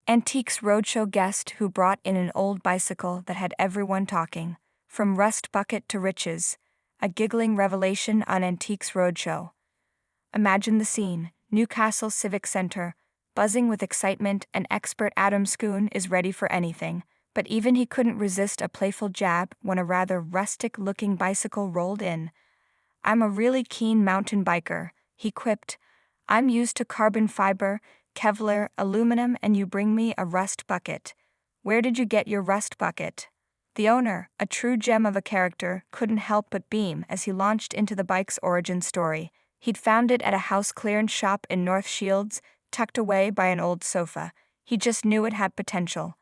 Antiques Roadshow guest who brought in an old bicycle that had everyone talking, from rust bucket to riches, a giggling revelation on Antiques Roadshow. Imagine the scene: Newcastle Civic Center, buzzing with excitement, and expert Adam Schoon is ready for anything, but even he couldn't resist a playful jab when a rather rustic-looking bicycle rolled in. "I'm a really keen mountain biker," he quipped. "I'm used to carbon fiber, Kevlar, aluminum, and you bring me a rust bucket. Where did you get your rust bucket?" The owner, a true gem of a character, couldn't help but beam as he launched into the bike's origin story. He'd found it at a house clearance shop in North Shields, tucked away by an old sofa. He just knew it had potential.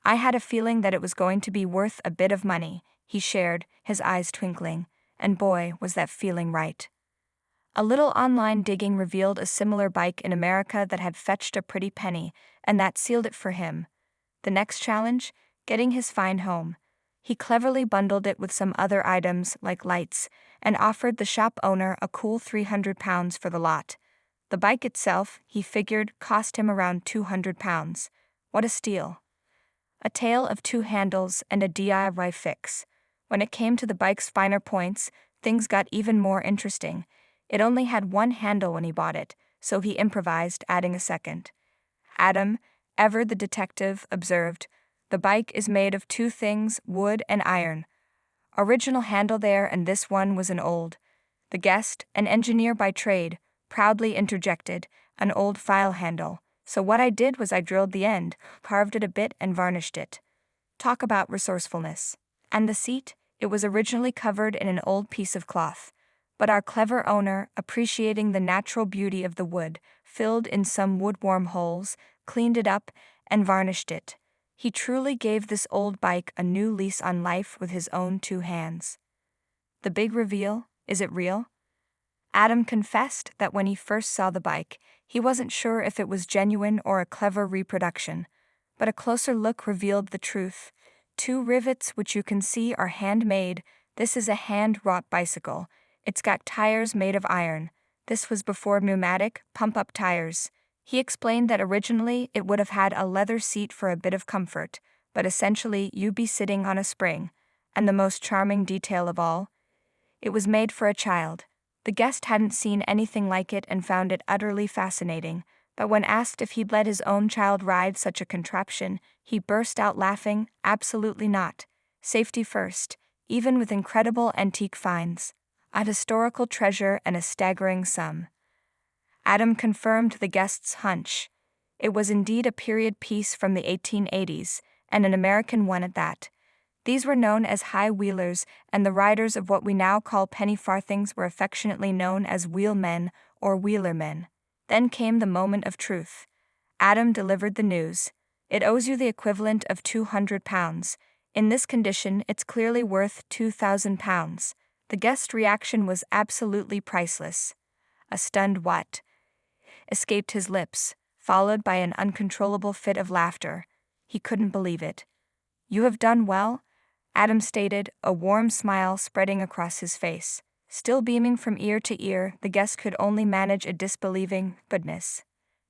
"I had a feeling that it was going to be worth a bit of money," he shared, his eyes twinkling. And boy, was that feeling right. A little online digging revealed a similar bike in America that had fetched a pretty penny, and that sealed it for him. The next challenge? Getting his find home. He cleverly bundled it with some other items, like lights, and offered the shop owner a cool £300 for the lot. The bike itself, he figured, cost him around £200. What a steal. A tale of two handles and a DIY fix. When it came to the bike's finer points, things got even more interesting. It only had one handle when he bought it, so he improvised, adding a second. Adam, ever the detective, observed, "The bike is made of two things, wood and iron. Original handle there, and this one was an old." The guest, an engineer by trade, proudly interjected, "An old file handle. So what I did was I drilled the end, carved it a bit, and varnished it." Talk about resourcefulness. And the seat? It was originally covered in an old piece of cloth. But our clever owner, appreciating the natural beauty of the wood, filled in some wood-worn holes, cleaned it up, and varnished it. He truly gave this old bike a new lease on life with his own two hands. The big reveal? Is it real? Adam confessed that when he first saw the bike, he wasn't sure if it was genuine or a clever reproduction. But a closer look revealed the truth. Two rivets which you can see are handmade. This is a hand-wrought bicycle. It's got tires made of iron. This was before pneumatic, pump-up tires. He explained that originally it would have had a leather seat for a bit of comfort, but essentially you'd be sitting on a spring. And the most charming detail of all? It was made for a child. The guest hadn't seen anything like it and found it utterly fascinating, but when asked if he'd let his own child ride such a contraption, he burst out laughing. Absolutely not. Safety first, even with incredible antique finds. A historical treasure and a staggering sum. Adam confirmed the guest's hunch. It was indeed a period piece from the 1880s, and an American one at that. These were known as high-wheelers, and the riders of what we now call penny farthings were affectionately known as wheelmen or wheelermen. Then came the moment of truth. Adam delivered the news. "It owes you the equivalent of £200. In this condition, it's clearly worth £2,000. The guest's reaction was absolutely priceless. A stunned "what?" escaped his lips, followed by an uncontrollable fit of laughter. He couldn't believe it. "You have done well," Adam stated, a warm smile spreading across his face. Still beaming from ear to ear, the guest could only manage a disbelieving "goodness."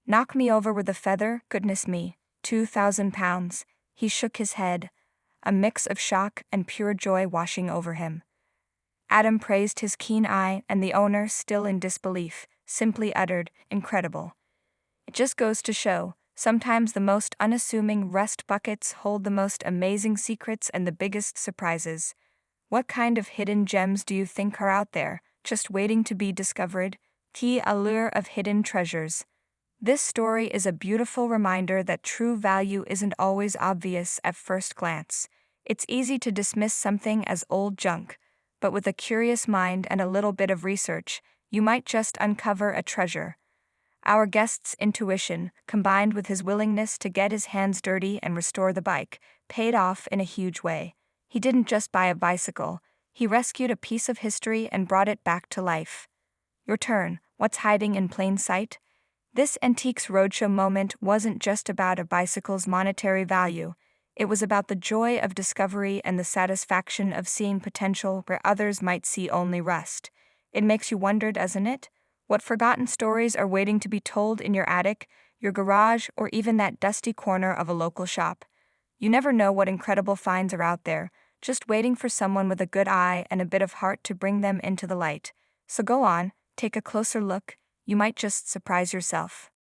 "Knock me over with a feather, goodness me. £2,000. He shook his head, a mix of shock and pure joy washing over him. Adam praised his keen eye, and the owner, still in disbelief, simply uttered, "Incredible." It just goes to show, sometimes the most unassuming rust buckets hold the most amazing secrets and the biggest surprises. What kind of hidden gems do you think are out there, just waiting to be discovered? The allure of hidden treasures. This story is a beautiful reminder that true value isn't always obvious at first glance. It's easy to dismiss something as old junk, but with a curious mind and a little bit of research, you might just uncover a treasure. Our guest's intuition, combined with his willingness to get his hands dirty and restore the bike, paid off in a huge way. He didn't just buy a bicycle, he rescued a piece of history and brought it back to life. Your turn. What's hiding in plain sight? This Antiques Roadshow moment wasn't just about a bicycle's monetary value. It was about the joy of discovery and the satisfaction of seeing potential where others might see only rust. It makes you wonder, doesn't it? What forgotten stories are waiting to be told in your attic? your garage, or even that dusty corner of a local shop. You never know what incredible finds are out there, just waiting for someone with a good eye and a bit of heart to bring them into the light. So go on, take a closer look, you might just surprise yourself.